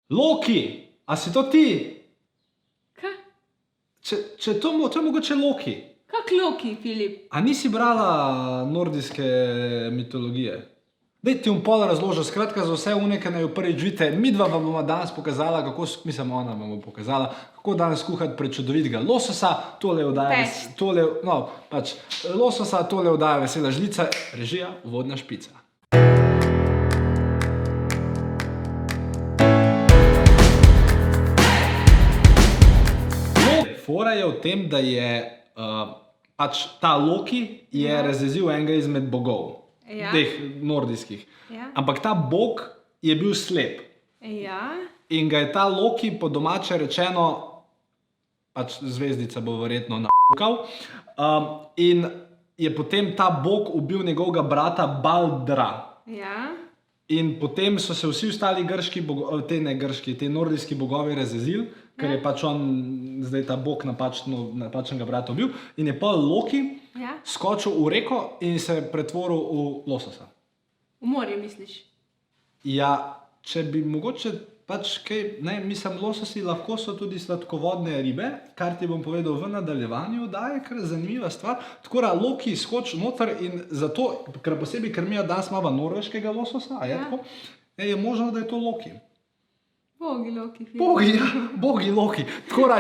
Loki, a si to ti? Kaj? Če to je mogoče Loki. Kak Loki, Filip? A nisi brala nordijske mitologije? Daj ti pol razložil, skratka za vse unike naj jo prvič vidite. Midva vam bomo danes pokazala, ona vam bo pokazala, kako danes kuhati prečudovitega lososa. Tole oddaja, lososa, tole oddaja Vesela žlica, režija Uvodna špica. Fora je v tem, da je ta Loki je razjezil enega izmed bogov. Teh nordijskih. Ampak ta bog je bil slep. In ga je ta Loki po domače rečeno, zvezdica bo verjetno napukal, in je potem ta bog ubil njegovega brata Baldra. In potem so se vsi ostali te nordijski bogovi razjezili, ker je on zdaj ta bog napačnega brata ubil. In je pa Loki skočil v reko in se pretvoril v lososa. V morje misliš? Ja, če bi mogoče lososi lahko so tudi sladkovodne ribe, kar ti bom povedal v nadaljevanju, da je kar zanimiva stvar. Tako da Loki skoči noter in zato, ker posebej krmijo danes malo norveškega lososa, je možno, da je to Loki. Bogi Loki, Filip. Bogi Loki. Tako da,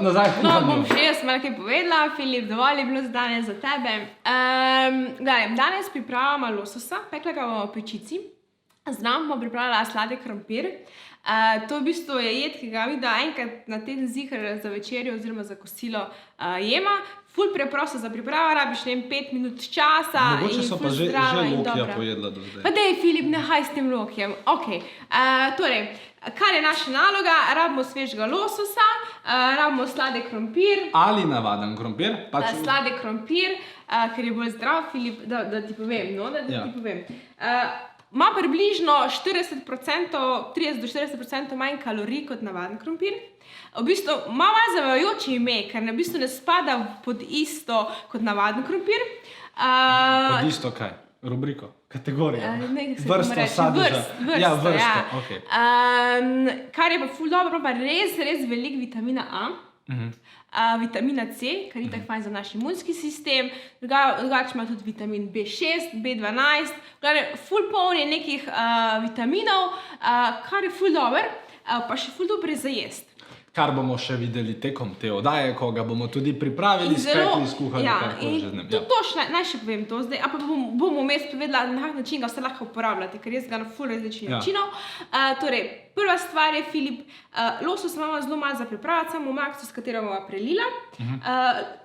nazaj. No, bom še jaz malo kaj povedala, Filip, dovolj je bilo za danes za tebe. Danes pripravljamo lososa, pekla ga bomo v pečici. Znam bomo pripravljala sladek krompir. To v bistvu je jed, ki ga vidva enkrat na teden ziher za večerjo oziroma za kosilo jema. Ful preprosto za pripravo, rabiš 5 minut časa. Mogoče so pa že Lokija pojedla do zdaj. Pa dej, Filip, nehaj s tem Lokijem. Torej, kar je naša naloga, rabimo svežega lososa, rabimo sladek krompir. Ali navaden krompir. Sladek krompir, ker je bolj zdrav, Filip, da ti povem. Ima približno 30 do 40% manj kalorij kot navaden krompir. V bistvu malo zavajajoče ime, ker v bistvu ne spada pod isto kot navaden krompir. Pod isto kaj? Rubriko? Kategorijo? Vrsto, sadeža? Vrsto, ok. Kar je pa ful dobro, pa res veliko vitamina A. Vitamina C, kar je tako fajn za naš imunski sistem, drugače ima tudi vitamin B6, B12, ful poln je nekih vitaminov, kar je ful dober, pa še ful dober za jest. Kar bomo še videli tekom te oddaje, ko ga bomo tudi pripravili, spekli, skuhali, karkoli že z njim. Naj še povem to zdaj, pa bom vmes povedala, na kak način ga vse lahko uporabljate, ker jaz ga na ful različnih načinov. Torej, prva stvar je, Filip, losos imamo zelo malo za pripravljati, samo makico, s katero bomo prelila.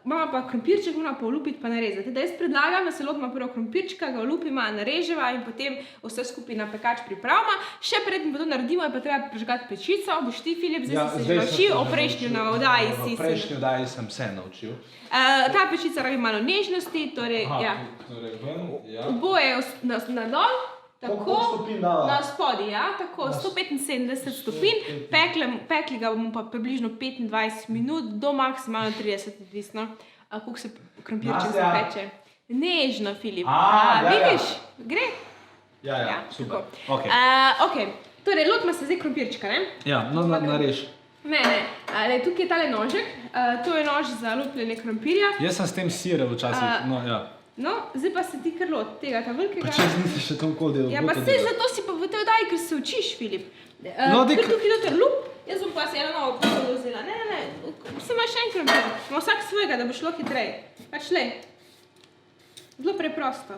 Imamo pa krompirček, moramo pa olupiti pa narezati. Da jaz predlagam, da se lotimo prvo krompirčka, ga olupima, nareževa in potem vse skupaj na pekač pripravimo. Še predtem pa to naredimo, je pa treba prižgati pečico. Boš ti, Filip, zdaj si se že naučil, o prejšnji oddaji si. O prejšnji oddaji sem se naučil. Ta pečica rabi malo nežnosti, torej, oboje na dol. Tako, na spodi, tako, 175 stopinj, pekli ga bomo pa približno 25 minut, do maksimalno 30, odvisno, koliko se krompirček zapeče. Nežno, Filip. Vidiš? Gre? Ja, super. Torej, lotimo se zdaj krompirčka, ne? Ja, narež. Ne, tukaj je tale nožek, to je nož za lupljenje krompirja. Jaz sem s tem sire včasih, No, zdaj pa se ti kar lot tega, ta velikega. Pa če nisi še tam kol delal. Ja, pa sej zato si pa v tej oddaji, ker se učiš, Filip. Ker tukaj noter lup, jaz bom pa se eno novo poslo vzela. Ne, vse imaš še en krompir. Ima vsak svojega, da bo šlo hitreje. Pač lej. Zelo preprosto.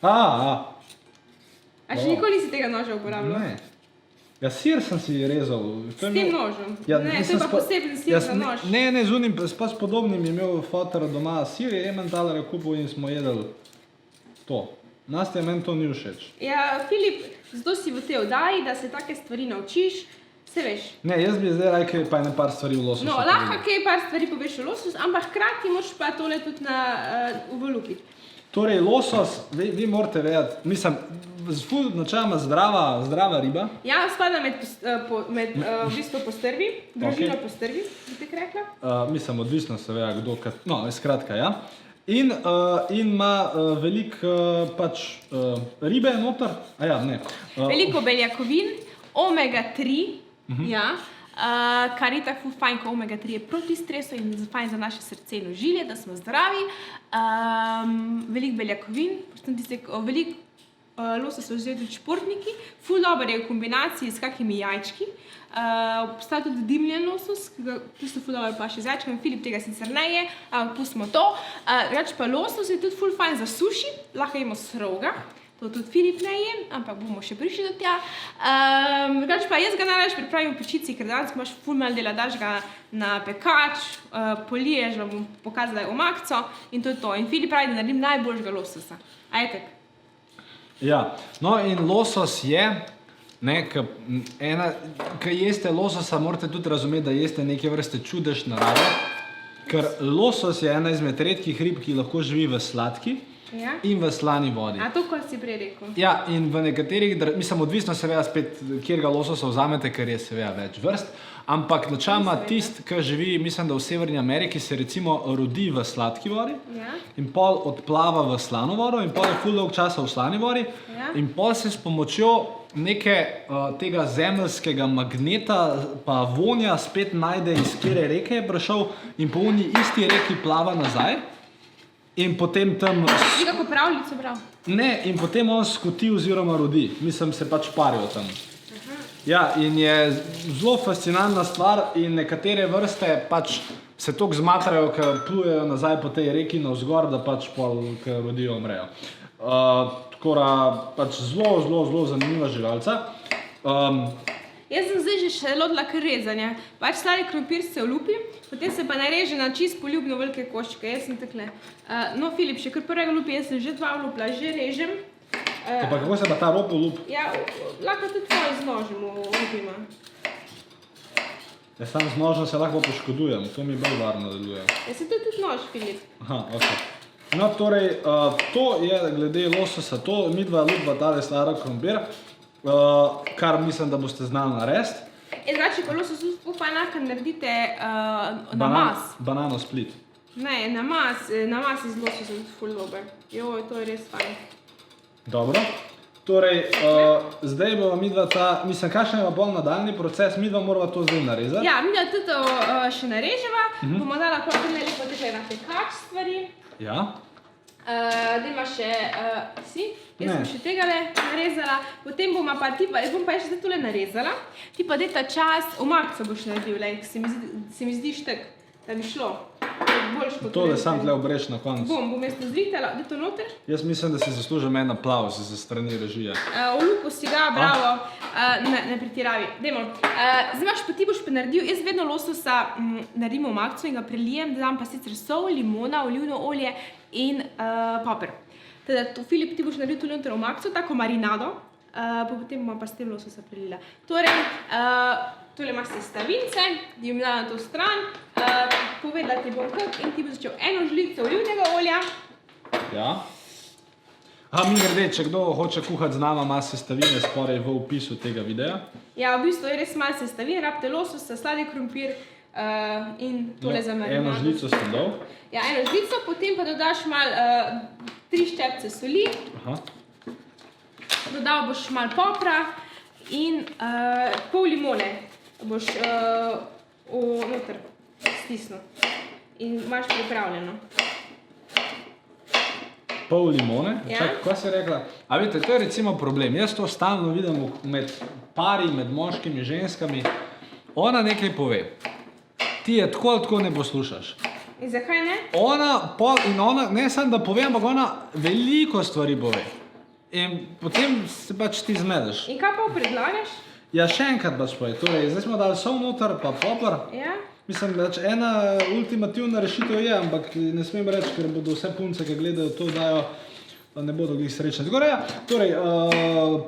A še nikoli nisi tega noža uporabljal? Ne. Ja, sir sem si rezal. S tem nožem? Ne, to je pa poseben sir za nož. Ne, z unim, s podobnim je imel fotor doma sir, je Emmentaler kupil in smo jedli to. Nastja, meni to ni všeč. Ja, Filip, zato si v tej oddaji, da se take stvari naučiš, se veš. Ne, jaz bi zdaj rajkaj pa ene par stvari v lososu. No, lahko kaj par stvari poveš v losos, ampak hkrati moraš pa tole tudi uvolupiti. Torej, losos, vi morate vedeti, mislim, načeloma zdrava riba. Ja, spada med v bistvu postrvi, družino postrvi, bi tako rekla. Mislim, odvisno se ve, kdo, no, skratka, ja. In ima veliko ribe noter, veliko beljakovin, omega-3, ja, kar je tako fajn, ko omega-3 je proti stresu in fajn za naše srce in ožilje, da smo zdravi. Veliko beljakovin, veliko lososa vzejo tudi športniki, ful dober je v kombinaciji s kakimi jajčki. Obstaja tudi dimljen losos, ki ga tisto ful dobro paše z jajčkami, Filip tega sicer ne je, pustimo to. Reč pa losos je tudi ful fajn za suši, lahko jemo sroga, to tudi Filip ne je, ampak bomo še prišli do tja. Reč pa jaz ga najraje pripravim v pečici, ker danes imaš ful malo dela, daš ga na pekač, poliješ, vam bom pokazala omakco in to je to. In Filip pravi, da naredim najboljšega lososa. Ajtek. Ja, no in losos je, ko jeste lososa, morate tudi razumeti, da jeste neke vrste čudež narave, ker losos je ena izmed redkih rib, ki lahko živi v sladki in v slani vodi. A to, kot si prej rekel. Ja, in v nekaterih, mislim, odvisno seveda spet, kjer ga lososa vzamete, ker je seveda več vrst, ampak načeloma tisti, ki živi, mislim, da v Severni Ameriki, se recimo rodi v sladki vodi in pol odplava v slano vodo in pol je ful dolg časa v slani vodi in pol se s pomočjo tega zemeljskega magneta pa vonja spet najde, iz kjere reke je prišel in po oni isti reki plava nazaj in potem tam... Ti kako pravljico bral? Ne, in potem on skoti oziroma rodi, mislim, se pač parijo tam. Ja, in je zelo fascinantna stvar in nekatere vrste pač se toliko zmatrajo, ker plujejo nazaj po tej reki navzgor, da pač pol, ker rodijo, umrejo. Tako da pač zelo zanimiva živalca. Jaz sem zdaj že še lodila kar rezanja. Pač stari krompir se olupi, potem se pa nareže na čist poljubno velike koščke. Jaz sem takle. No, Filip, še kar prvega lupi, jaz sem že 2 olupila, že režem. Pa kako se pa ta rob olup? Ja, lahko tudi tvoj z nožem olupima. Ja, sam z nožem se lahko poškodujem, to mi bolj varno deluje. Ja, se to je tudi nož, Filip. Aha, ok. No, torej, to je glede lososa, to midva lupa tale stara krompir, kar mislim, da boste znali narediti. Znači, pa losos pa enako naredite namaz. Banano split. Ne, namaz iz lososa je tudi ful dober. Joj, to je res fajn. Dobro. Torej, zdaj bomo midva mislim, kakšen je pa bolj nadaljni proces, midva morava to zdaj narezati. Ja, midva tudi to še nareževa, bomo dala potem lepo tukaj na pekač stvari. Ja. Dajma še, jaz sem še tegale narezala, potem bom pa še zdaj tole narezala, ti pa daj ta čas, omakco boš naredil, se mi zdiš tak, da bi šlo. Tole sam tle obreš na koncu. Bom jaz to zrihtala, da to noter. Jaz mislim, da si zaslužim en aplavz za strani režije. Olupo si ga, bravo, ne pretiravi. Dajmo. Zdaj pa ti boš pa naredil, jaz vedno lososa naredim omakco in ga prelijem, dodam pa sicer sol, limona, olivno olje in poper. Teda, Filip, ti boš naredil tole noter omakco, tako marinado, pa potem bomo pa s tem lososa prelila. Torej, tole imaš sestavince, da jim dala na to stran, povedala ti bom kak in ti bo začel 1 žlico olivnega olja. Ja. Mimogrede, če kdo hoče kuhati z nama, ima sestavine sporej v opisu tega videa. Ja, v bistvu je res malo sestavin, rabite lososa, sladi krompir in tole za marinado. 1 žlico sem dal. Ja, 1 žlico, potem pa dodaš malo 3 ščepce soli. Dodal boš malo popra in pol limone boš noter stisnil in imaš pripravljeno. Pol limone? Čakaj, kaj si rekla? A vidite, to je recimo problem. Jaz to stalno vidim med pari, med moškimi, ženskami. Ona nekaj pove. Ti je tako ali tako ne poslušaš. In zakaj ne? Ona, ne samo da pove, ampak ona veliko stvari pove. In potem se pač ti zmedeš. In kaj pa predlagaš? Ja, še enkrat pač povej. Torej, zdaj smo dali sol noter, pa poper. Ja. Mislim, da ena ultimativna rešitev je, ampak ne smem reči, ker bodo vse punce, ki gledajo to, dajo, ne bodo glih srečne. Torej,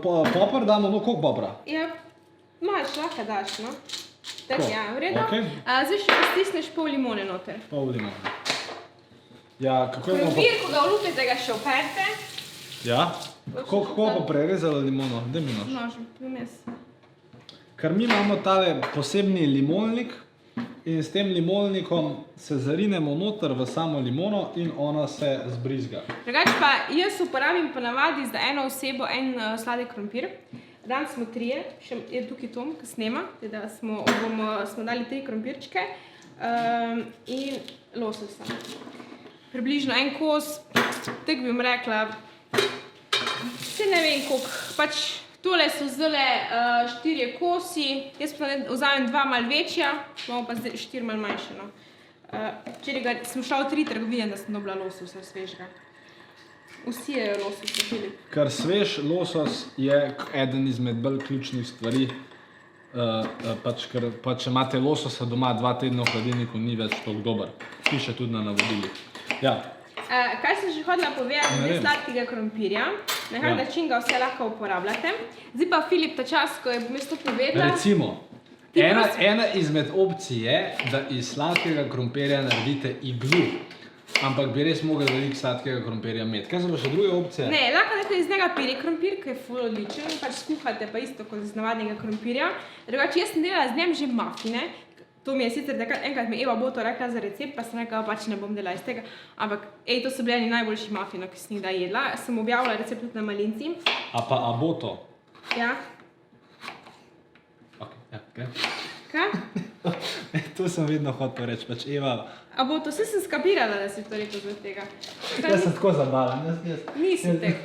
poper damo, no koliko popra? Ja, malo šlaka daš, no. Tako, ja, v redu. Zdaj še stisneš pol limone noter. Pol limone. Ja, kako je krompir, ko ga olupite, ga še operte. Ja. Kako pa prerezala limono? Daj mi nož. Nožem, vmes. Ker mi imamo tale posebni limonnik in s tem limonnikom se zarinemo noter v samo limono in ona se zbrizga. Drugače pa jaz uporabim ponavadi za eno osebo en sladek krompir. Dan smo 3, še je tukaj Tom, ki snema, teda smo dali 3 krompirčke in lososa. Približno en kos, tako bi vam rekla, se ne vem koliko, pač tole so zdajle 4 kosi, jaz pa vzamem 2 malo večja, imamo pa zdaj 4 malo manjše, no. Včeraj sem šla v 3 trgovine, da sem dobila lososa svežega. Vsi jejo losos, Filip. Ker svež losos je eden izmed bolj ključnih stvari, ker če imate lososa doma 2 tedna v hladilniku, ni več toliko dober. Piše tudi na navodilih. Ja. Kaj sem že hodila povedati, glede sladkega krompirja, na kak način ga vse lahko uporabljate. Zdaj pa, Filip, ta čas, ko je mesto povedala... Recimo, ena izmed opcij je, da iz sladkega krompirja naredite iglu. Ampak bi res mogli veliko sladkega krompirja imeti. Kaj so pa še druge opcije? Ne, lahko nekaj iz njega pire krompir, ki je ful odličen, pač skuhate pa isto kot iz navadnega krompirja. Drugače, jaz sem delala z njem že mafine. To mi je sicer, enkrat mi Eva Boto rekla za recept, pa sem rekla, pač ne bom delala iz tega. Ampak, to so bili eni najboljših mafinov, ki sem jih da jedla. Sem objavila recept tudi na Malinci. A pa Aboto? Ja. Ok, ja, kaj? Kaj? To sem vedno hotel reči, pač Eva... Aboto, vse sem skapirala, da si to rekel zaradi tega. Jaz sem tako zabaven, Nisem tek.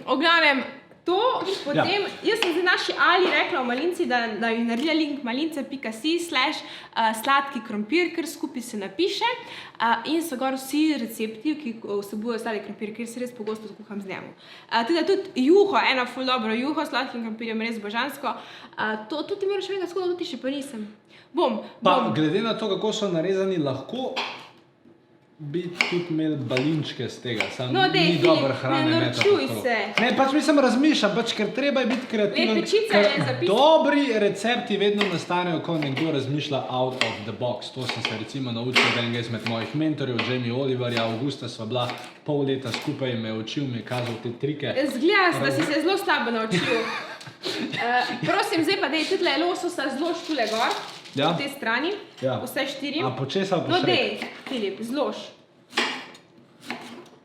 O glavnem, to, potem, jaz sem zdaj naši Ali rekla v Malinci, da ji naredila link malince.si/sladki krompir, ker skupaj se napiše in so gor vsi recepti, ki vsebujejo sladki krompir, ker se res pogosto skuham z njemu. Tudi juho, eno ful dobro juho s sladkim krompirjem, res božansko. To tudi moraš vedeti, skoda tudi še pa nisem. Glede na to, kako so narezani, lahko bi tudi imeli balinčke z tega, samo ni dober hrane. Ne norčuj se. Ne, pač mislim razmišljam, ker treba je biti kreativen, ker dobri recepti vedno nastanejo, ko nekdo razmišlja out of the box. To sem se recimo naučil od enega izmed mojih mentorjev, Jamie Oliverja, Augusta sva bila pol leta skupaj in me učil, mi je kazal te trike. Zgleda, da si se zelo slabo naučil. Prosim, zdaj pa dej tudi lososa zlož tule gor. Po tej strani, vse 4. A počesa pa No dej, Filip, zlož.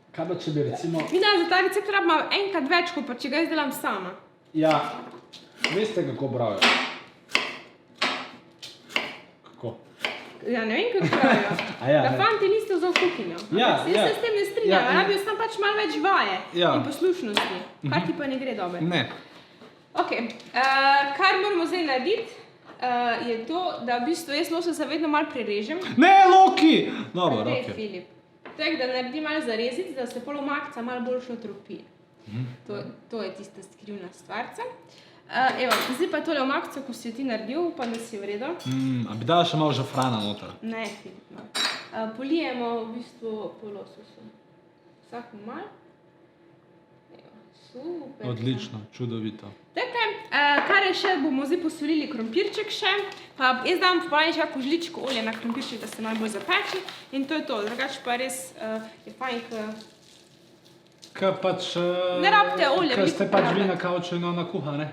Kaj pa če bi recimo... Za ta recept rabimo enkrat več, kot pa če ga izdelam sama. Ja, veste kako pravijo? Kako? Ja, ne vem kako pravijo. Da fanti niste vzal kuhinjo. Jaz se s tem ne strinjam, rabijo sam pač malo več vaje in poslušnosti. Kar ti pa ne gre dober. Ne. Ok, kar moramo zdaj narediti, je to, da v bistvu jaz lososa vedno malo prerežem. Ne, Loki! Dobro, ok. Filip. Tako, da naredim malo zarezic, da se pol omakca malo boljšo tropi. To je tista skrivna stvarca. Evo, zdaj pa tole omakco, ko si jo ti naredil, upam, da si v redu. A bi dala še malo žafrana noter? Ne, Filip, no. Polijemo v bistvu po lososu. Vsako malo. Super. Odlično, čudovito. Takle, kar je še, bomo zdaj posolili krompirček še, pa jaz dam popravljati kako žličko olje na krompirček, da se malo bolj zapeči in to je to, drugače pa res je fajn, Kaj pač... Ne rabite olje, Kaj ste pač vi na kauču in ona kuha, ne?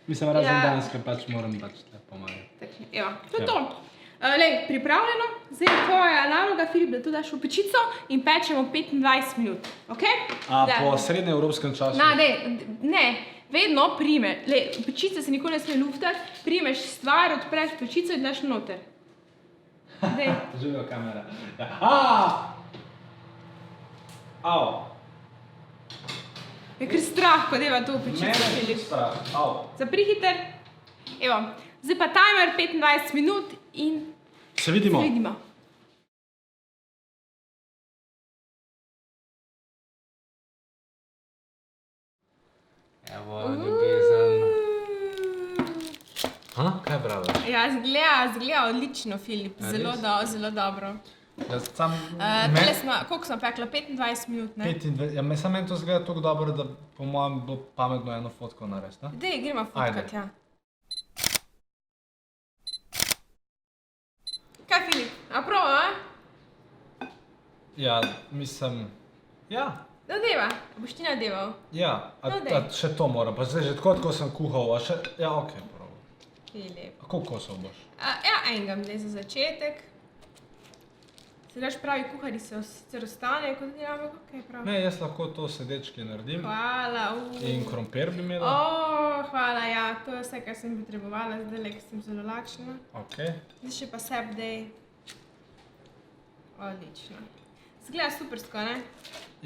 Mislim, razen danes, ker pač moram pač te pomagati. Evo, to je to. Pripravljeno, zdaj je tvoja naloga, Filip, da to daš v pečico in pečemo 25 minut, ok? A po srednjeevropskem času? Ne, vedno primeš, pečice se nikoli ne sme luftati, primeš stvar, odpreš pečico in daš noter. Živijo kamera. Au. Je kar strah, ko deva to v pečico, Filip. Mene je strah, au. Zapri hiter. Evo, zdaj pa timer 25 minut in se vidimo. Evo, ljubezen. Kaj pravi? Ja, zgleda odlično, Filip. Zelo dobro. Koliko smo pekla? 25 minut, ne? 25, ja, samo meni to zgleda toliko dobro, da po mojem bilo pametno eno fotko narediti, ne? Dej, gremo fotkat, ja. Kaj, Filip? A prova, a? Ja, mislim... Ja. No, deva. Boš ti nadeval? Ja, a še to moram, pa zdaj že tako sem kuhal, a še... Ja, okej, prova. Filip. A koliko kosov boš? Ja, enega dej za začetek. Se daš pravi kuhari se sicer ostane, kot ti imamo, kaj prav? Ne, jaz lahko to sedečki naredim. Hvala. In krompir bi imela. Hvala, ja, to je vse, kar sem potrebovala, zdaj, ker sem zelo lačna. Zdaj še pa sep day. Odlično. Zgleda supersko, ne?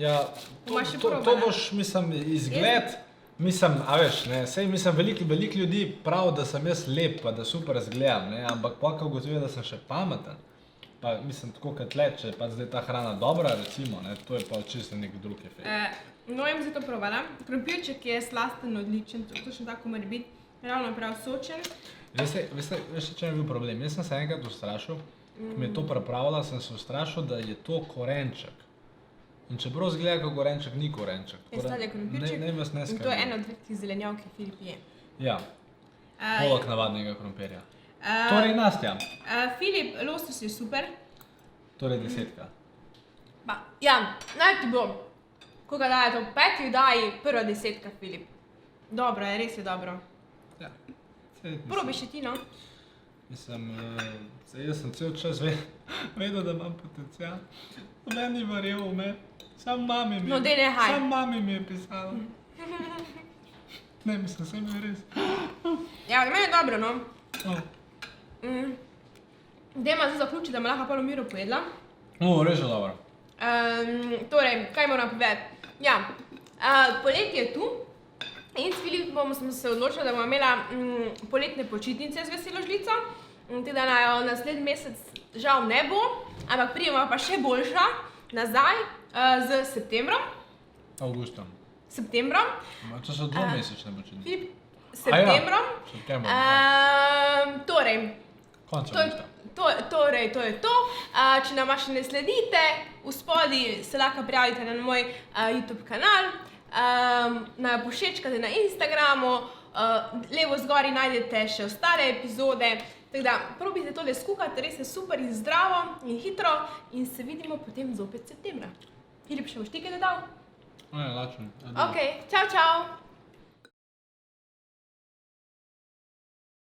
Ja, to boš, mislim, izgled, mislim, a veš, ne, sej mislim, veliko ljudi prav, da sem jaz lep, pa da super izgledam, ne, ampak pa ko ugotovim, da sem še pameten, pa mislim, tako kot tle, če je pa zdaj ta hrana dobra, recimo, ne, to je pa čisto nek drug efekt. No, jaz sem to probala. Krompirček je slasten, odličen, točno tako mora biti, ravno prav sočen. Veste, če je bil problem, jaz sem se enkrat ustrašil, ko mi je to pripravila, sem se ustrašil, da je to korenček. In čeprav zgleda, kot korenček, ni korenček. Je stale krompirček in to je eno od tih zelenjav, ki Filip je. Ja, poleg navadnega krompirja. Torej, Nastja. Filip, losos je super. Torej 10. Ja, naj ti bom. Ko ga daje to v 5. oddaji, prva 10, Filip. Dobro je, res je dobro. Ja. Probi še ti, no? Mislim, jaz sem cel čas vedel, da imam potencial. Meni verjel v me. Sam mami mi je pisala. Ne, mislim, sem je res. Ja, meni je dobro, no. Dajmo se zaključiti, da me lahko pol v miru pojedla. Res je dobro. Torej, kaj moram povedati? Ja, poletje je tu in s Filipom smo se odločili, da bomo imela poletne počitnice z veselo žlico. Teda naslednji mesec žal ne bo, ampak pridemo pa še boljša nazaj z septembrom. Augustom. Septembrom. To so 2-mesečne počitnice. Filip, septembrom. Torej, Torej, to je to. Če nama še ne sledite, v spodi se lahko prijavite na moj YouTube kanal, na pošečkate na Instagramu, levo zgori najdete še ostale epizode. Tako da, probite tole skuhati, res je super in zdravo in hitro in se vidimo potem zopet septembra. Filip, še boš ti kaj dodal? Ne, lačen. Ok, čau, čau!